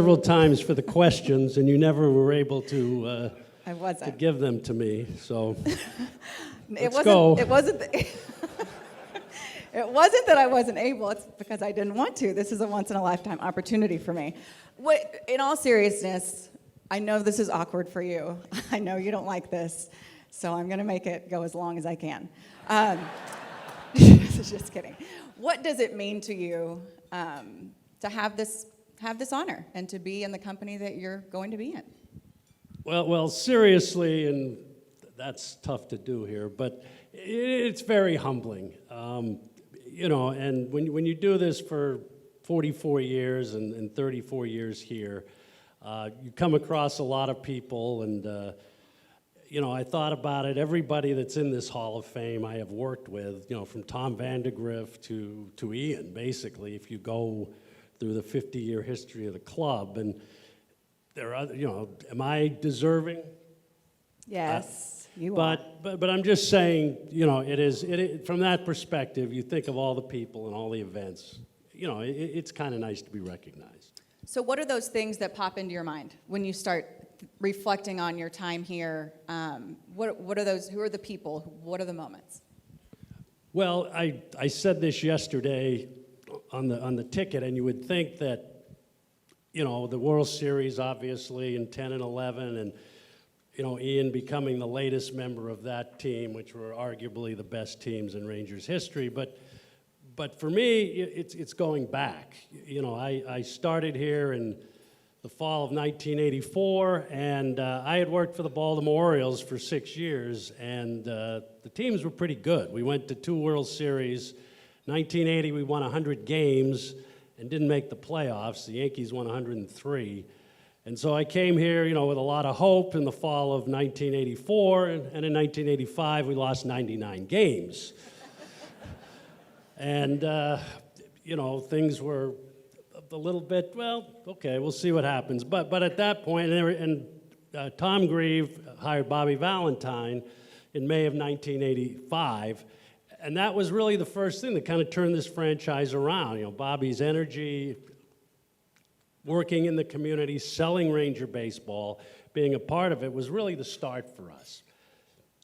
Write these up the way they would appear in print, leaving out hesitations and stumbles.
several times for the questions, and you never were able to I wasn't. to give them to me. So It let's go. It wasn't. It wasn't that I wasn't able. It's because I didn't want to. This is a once-in-a-lifetime opportunity for me. In all seriousness, I know this is awkward for you. I know you don't like this, so I'm going to make it go as long as I can. Just kidding. What does it mean to you to have this honor and to be in the company that you're going to be in? Well, seriously, and that's tough to do here, but it's very humbling. And when you do this for 44 years and 34 years here, you come across a lot of people, and I thought about it. Everybody that's in this Hall of Fame I have worked with, from Tom Vandegrift to Ian, basically, if you go through the 50-year history of the club. And there are, am I deserving? Yes, you are. But I'm just saying, it is from that perspective, you think of all the people and all the events, it's kind of nice to be recognized. So what are those things that pop into your mind when you start reflecting on your time here? What are those? Who are the people? What are the moments? Well, I said this yesterday on the ticket, and you would think that, the World Series, obviously, in 10 and 11, and, Ian becoming the latest member of that team, which were arguably the best teams in Rangers history. But for me, it's going back. I started here in the fall of 1984, and I had worked for the Baltimore Orioles for 6 years, and the teams were pretty good. We went to 2 World Series. 1980, we won 100 games and didn't make the playoffs. The Yankees won 103. And so I came here, with a lot of hope in the fall of 1984, and in 1985, we lost 99 games. And, things were a little bit, okay, we'll see what happens. But at that point, Tom Grieve hired Bobby Valentine in May of 1985, and that was really the first thing that kind of turned this franchise around. Bobby's energy, working in the community, selling Ranger baseball, being a part of it was really the start for us.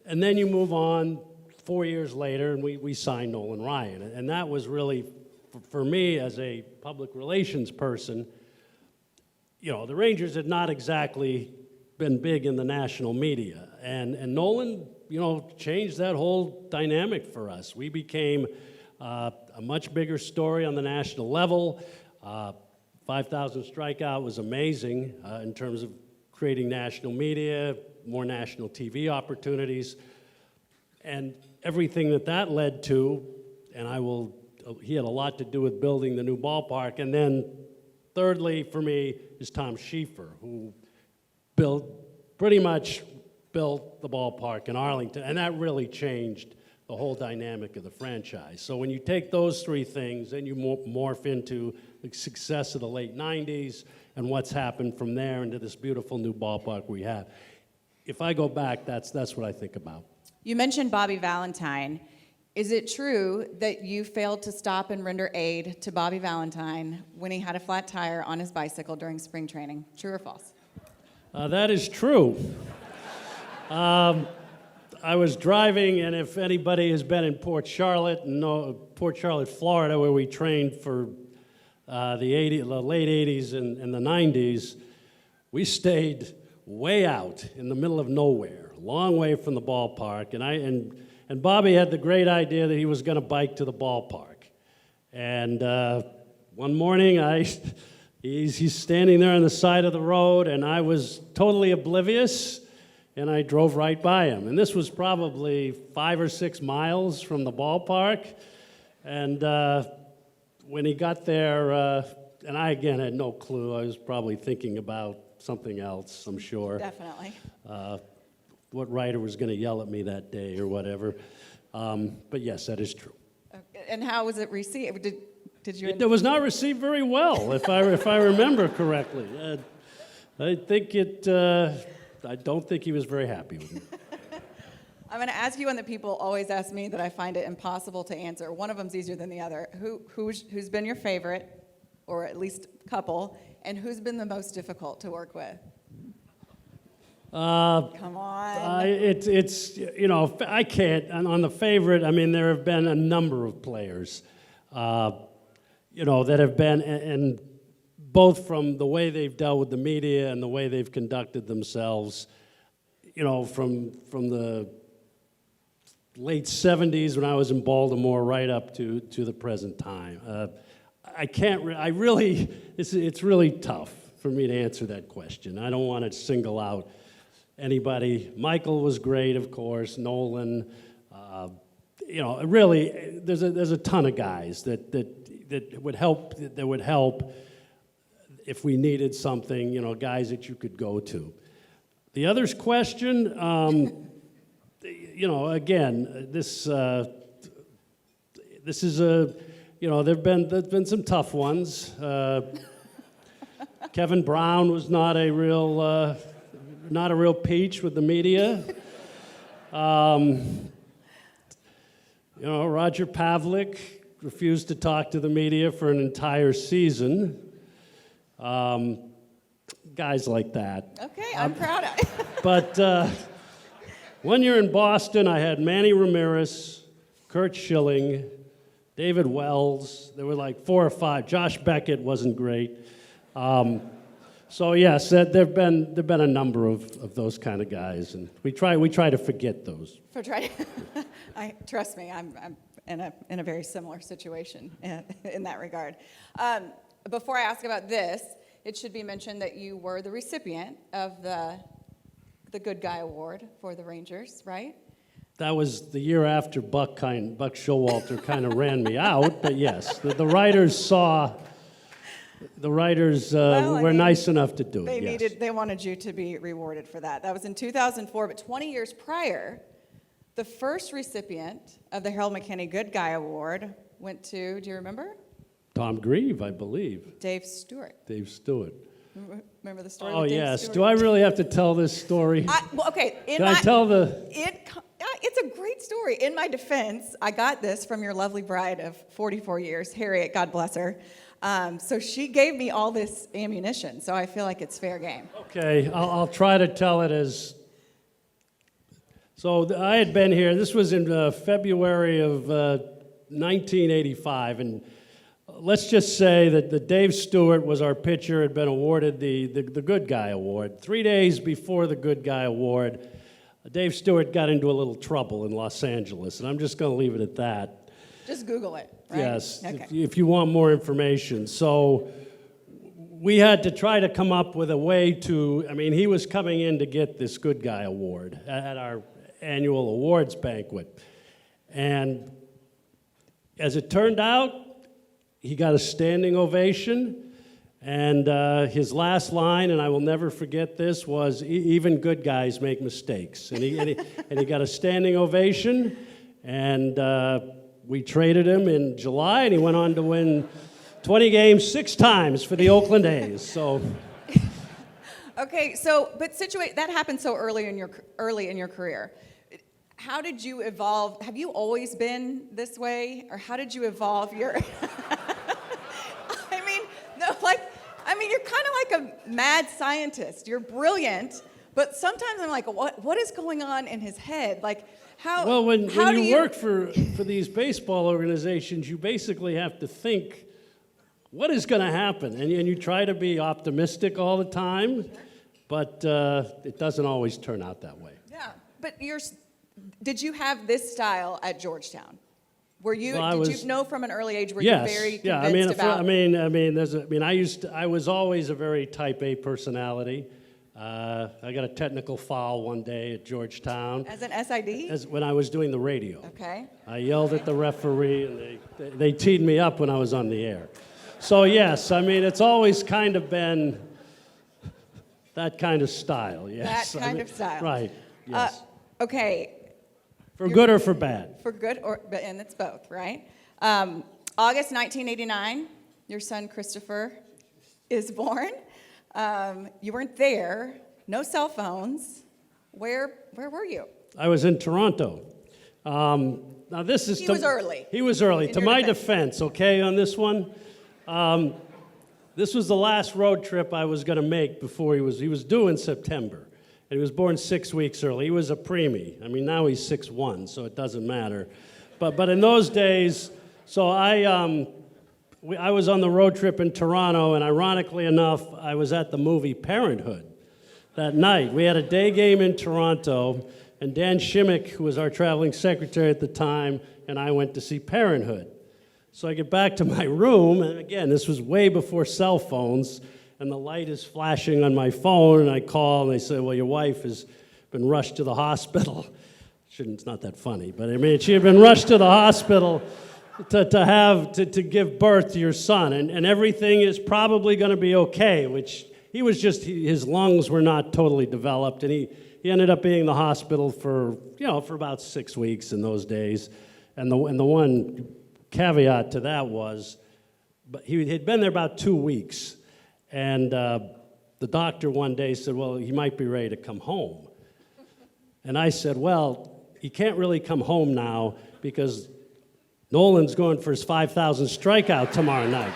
And then you move on 4 years later, and we signed Nolan Ryan. And that was really, for me as a public relations person, the Rangers had not exactly been big in the national media. And Nolan, changed that whole dynamic for us. We became a much bigger story on the national level. 5,000 strikeout was amazing in terms of creating national media, more national TV opportunities, and everything that led to, and he had a lot to do with building the new ballpark. And then thirdly, for me, is Tom Schieffer, who pretty much built the ballpark in Arlington, and that really changed the whole dynamic of the franchise. So when you take those 3 things, then you morph into the success of the late 90s and what's happened from there into this beautiful new ballpark we have. If I go back, that's what I think about. You mentioned Bobby Valentine. Is it true that you failed to stop and render aid to Bobby Valentine when he had a flat tire on his bicycle during spring training? True or false? That is true. I was driving, and if anybody has been in Port Charlotte, Florida, where we trained for the late 80s and the 90s, we stayed way out in the middle of nowhere, long way from the ballpark, and Bobby had the great idea that he was going to bike to the ballpark. And one morning, he's standing there on the side of the road, and I was totally oblivious, and I drove right by him. And this was probably 5 or 6 miles from the ballpark. And when he got there, and I, again, had no clue. I was probably thinking about something else, I'm sure. Definitely. What writer was going to yell at me that day or whatever. But yes, that is true. Okay. And how was it received? Did you? It was not received very well, if I remember correctly. I don't think he was very happy with me. I'm going to ask you one that people always ask me that I find it impossible to answer. One of them's easier than the other. Who's been your favorite, or at least a couple, And who's been the most difficult to work with? Come on. It's I can't. And on the favorite, I mean, there have been a number of players, that have been, and both from the way they've dealt with the media and the way they've conducted themselves, from the late 70s when I was in Baltimore right up to the present time. It's really tough for me to answer that question. I don't want to single out anybody. Michael was great, of course. Nolan, really, there's a ton of guys that would help. That would help if we needed something. Guys that you could go to. The other's question. Again, this is there've been some tough ones. Kevin Brown was not a real peach with the media. Roger Pavlik refused to talk to the media for an entire season. Guys like that. Okay, I'm proud of But one year in Boston, I had Manny Ramirez, Kurt Schilling, David Wells. There were like 4 or 5. Josh Beckett wasn't great. So yes, there've been a number of those kind of guys, and we try to forget those. Trust me, I'm in a very similar situation in that regard. Before I ask about this, it should be mentioned that you were the recipient of the Good Guy Award for the Rangers, right? That was the year after Buck Showalter kind of ran me out, but yes, the writers saw. The writers were nice enough to do it. They wanted you to be rewarded for that. That was in 2004, but 20 years prior, the first recipient of the Harold McKinney Good Guy Award went to, do you remember? Tom Grieve, I believe. Dave Stewart. Dave Stewart. Remember the story? Oh, with Dave yes. Stewart? Do I really have to tell this story? Okay. Can I tell the... It's a great story. In my defense, I got this from your lovely bride of 44 years, Harriet, God bless her. So she gave me all this ammunition, so I feel like it's fair game. Okay, I'll try to tell it as... So I had been here, this was in February of 1985, and let's just say that the Dave Stewart was our pitcher, had been awarded the Good Guy Award. 3 days before the Good Guy Award, Dave Stewart got into a little trouble in Los Angeles, and I'm just going to leave it at that. Just Google it, right? Yes, okay. if you want more information. So we had to try to come up with a way to, he was coming in to get this Good Guy Award at our annual awards banquet. And as it turned out, he got a standing ovation. And his last line, and I will never forget this, was, even good guys make mistakes. And he got a standing ovation, and we traded him in July, and he went on to win 20 games 6 times for the Oakland A's. So, okay, but that happened so early in your career. How did you evolve? Have you always been this way, or how did you evolve your? You're kind of like a mad scientist. You're brilliant, but sometimes I'm like, what is going on in his head? Like, how? Well, when you work for these baseball organizations, you basically have to think, what is going to happen? And you try to be optimistic all the time, but it doesn't always turn out that way. Yeah, but did you have this style at Georgetown? Were you? Well, did you know from an early age? Were yes, you very yeah. convinced about? I was always a very Type A personality. I got a technical foul one day at Georgetown. As an SID? When I was doing the radio. Okay. I yelled at the referee, and they teed me up when I was on the air. So yes, it's always kind of been that kind of style. Yes. That kind of style. Right. Yes. Okay. For good or for bad? For good, and it's both, right? August 1989, your son Christopher is born. You weren't there. No cell phones. Where were you? I was in Toronto. Now this is. He was early. He was early. To my defense, okay, on this one. This was the last road trip I was going to make before he was due in September. And he was born 6 weeks early. He was a preemie. I mean, now he's 6'1", so it doesn't matter. But in those days, so I was on the road trip in Toronto, and ironically enough, I was at the movie Parenthood that night. We had a day game in Toronto, and Dan Shimmick, who was our traveling secretary at the time, and I went to see Parenthood. So I get back to my room, and again, this was way before cell phones, and the light is flashing on my phone, and I call, and they say, well, your wife has been rushed to the hospital. It's not that funny, but I mean, she had been rushed to the hospital to give birth to your son, and everything is probably going to be okay, which his lungs were not totally developed, and he ended up being in the hospital for about 6 weeks in those days, and the one caveat to that was, but he had been there about 2 weeks, and the doctor one day said, well, he might be ready to come home. And I said, well, he can't really come home now because Nolan's going for his 5,000th strikeout tomorrow night.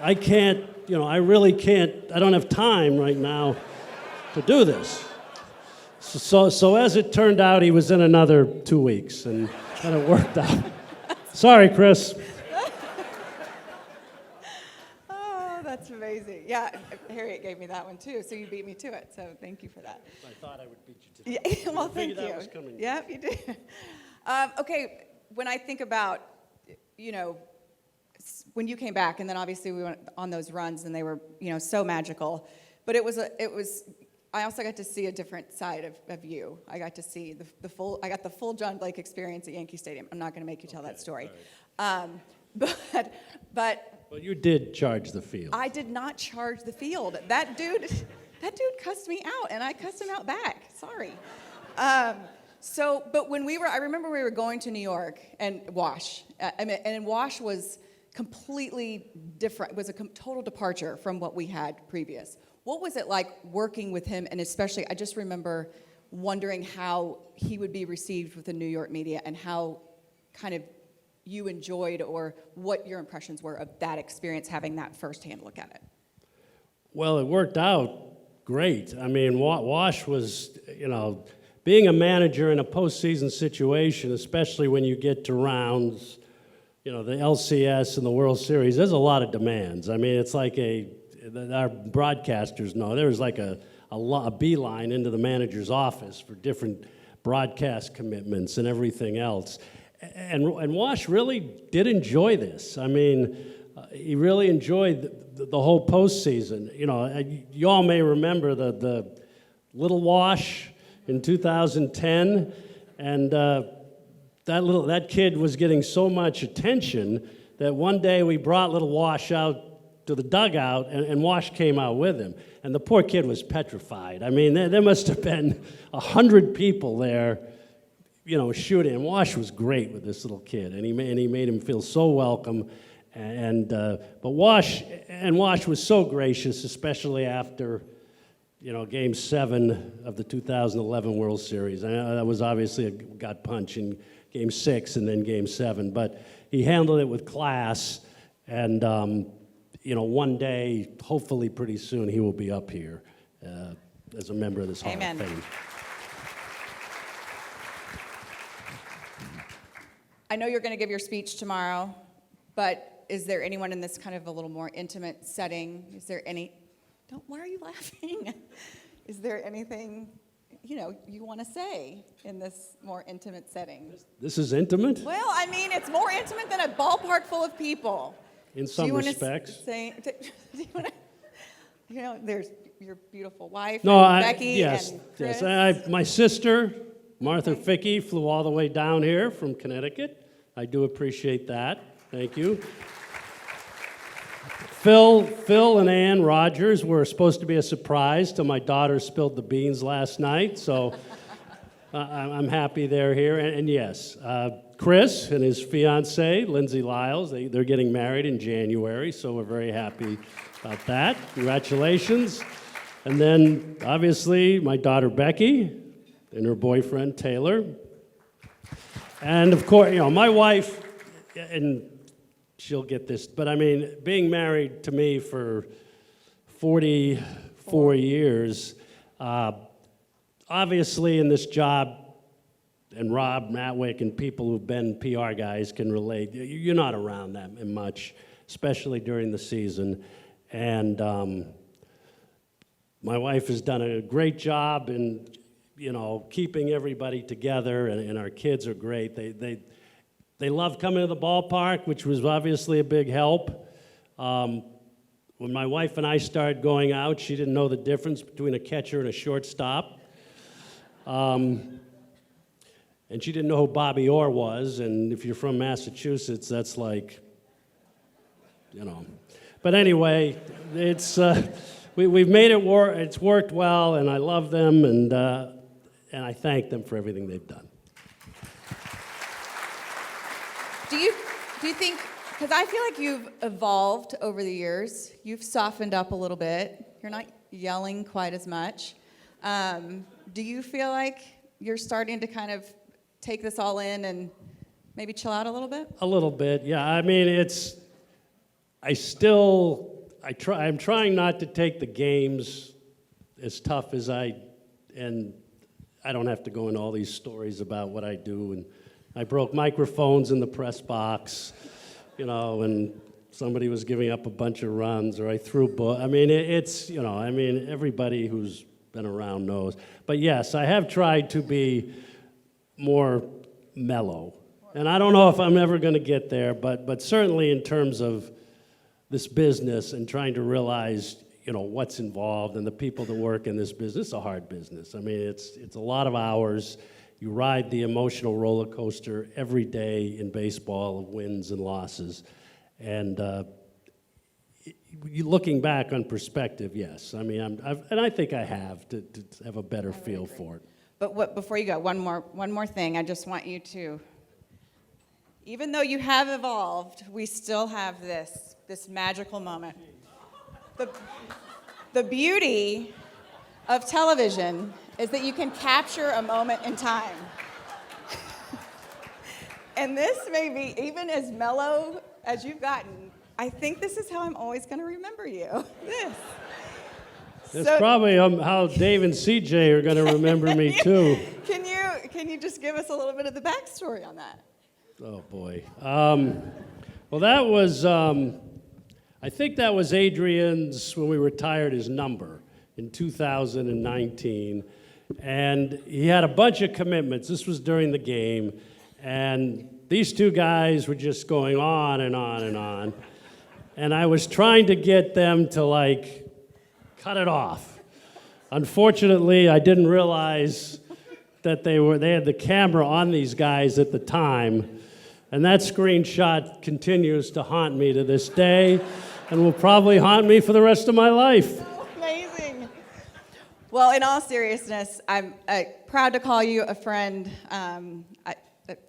I can't, I really can't, I don't have time right now to do this. So as it turned out, he was in another 2 weeks, and it worked out. Sorry, Chris. Oh, that's amazing. Yeah, Harriet gave me that one too, so you beat me to it, so thank you for that. I thought I would beat you to that. Yeah, well, thank you. That was coming. Yep, you did. Okay, when I think about, when you came back, and then obviously we went on those runs, and they were, so magical, but I also got to see a different side of you. I got to see I got the full John Blake experience at Yankee Stadium. I'm not going to make you tell that story. Right. Well, you did charge the field. I did not charge the field. That dude cussed me out, and I cussed him out back. Sorry. But I remember we were going to New York and Wash. And Wash was completely different. It was a total departure from what we had previous. What was it like working with him? And especially, I just remember wondering how he would be received with the New York media and how kind of you enjoyed or what your impressions were of that experience, having that firsthand look at it. Well, it worked out great. I mean, Wash was, being a manager in a postseason situation, especially when you get to rounds, the LCS and the World Series, there's a lot of demands. I mean, it's like our broadcasters know, there was like a beeline into the manager's office for different broadcast commitments and everything else. And Wash really did enjoy this. I mean, he really enjoyed the whole postseason. You all may remember the Little Wash in 2010, and that kid was getting so much attention that one day we brought Little Wash out to the dugout, and Wash came out with him. And the poor kid was petrified. I mean, there must have been 100 people there, shooting. And Wash was great with this little kid, and he made him feel so welcome. But Wash was so gracious, especially after, Game 7 of the 2011 World Series. I know that was obviously a gut punch in Game 6 and then Game 7, but he handled it with class, and one day, hopefully pretty soon, he will be up here as a member of this Hall of Fame. I know you're going to give your speech tomorrow, but is there anyone in this kind of a little more intimate setting? Is there why are you laughing? Is there anything, you want to say in this more intimate setting? This is intimate? Well, I mean, it's more intimate than a ballpark full of people. In some respects. Do you want to, there's your beautiful wife, Becky, and Chris. Yes. My sister, Martha Fickey, flew all the way down here from Connecticut. I do appreciate that. Thank you. Phil and Ann Rogers were supposed to be a surprise till my daughter spilled the beans last night, so I'm happy they're here. And yes, Chris and his fiancée, Lindsay Lyles, they're getting married in January, so we're very happy about that. Congratulations. And then, obviously, my daughter Becky and her boyfriend Taylor. And of course, my wife, and she'll get this. But I mean, being married to me for 44 years, obviously in this job, and Rob Matwick and people who've been PR guys can relate, you're not around that much, especially during the season. And my wife has done a great job in, keeping everybody together, and our kids are great. They love coming to the ballpark, which was obviously a big help. When my wife and I started going out, she didn't know the difference between a catcher and a shortstop. And she didn't know who Bobby Orr was, and if you're from Massachusetts, that's like, But anyway, it's we've made it work. It's worked well, and I love them, and I thank them for everything they've done. Do you think, because I feel like you've evolved over the years, you've softened up a little bit, you're not yelling quite as much. Do you feel like you're starting to kind of take this all in and maybe chill out a little bit? A little bit, yeah. I mean, I'm trying not to take the games as tough as and I don't have to go into all these stories about what I do, and I broke microphones in the press box, and somebody was giving up a bunch of runs, or I threw I mean, everybody who's been around knows. But yes, I have tried to be more mellow. And I don't know if I'm ever going to get there, but certainly in terms of this business and trying to realize, what's involved and the people that work in this business, it's a hard business. I mean, it's a lot of hours. You ride the emotional roller coaster every day in baseball of wins and losses. And looking back on perspective, yes. I mean, I think I have to have a better feel for it. But before you go, one more thing. I just want you to, even though you have evolved, we still have this magical moment. The beauty of television is that you can capture a moment in time. And this may be, even as mellow as you've gotten, I think this is how I'm always going to remember you. That's probably how Dave and CJ are going to remember me, too. Can you just give us a little bit of the backstory on that? Oh, boy. Well, that was, I think that was Adrian's, when we retired his number in 2019. And he had a bunch of commitments. This was during the game. And these two guys were just going on and on and on. And I was trying to get them to, cut it off. Unfortunately, I didn't realize that they had the camera on these guys at the time. And that screenshot continues to haunt me to this day and will probably haunt me for the rest of my life. Oh, amazing. Well, in all seriousness, I'm proud to call you a friend. I'm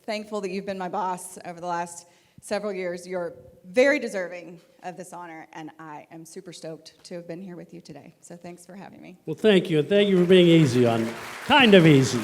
thankful that you've been my boss over the last several years. You're very deserving of this honor, and I am super stoked to have been here with you today. So thanks for having me. Well, thank you. And thank you for being easy on me. Kind of easy.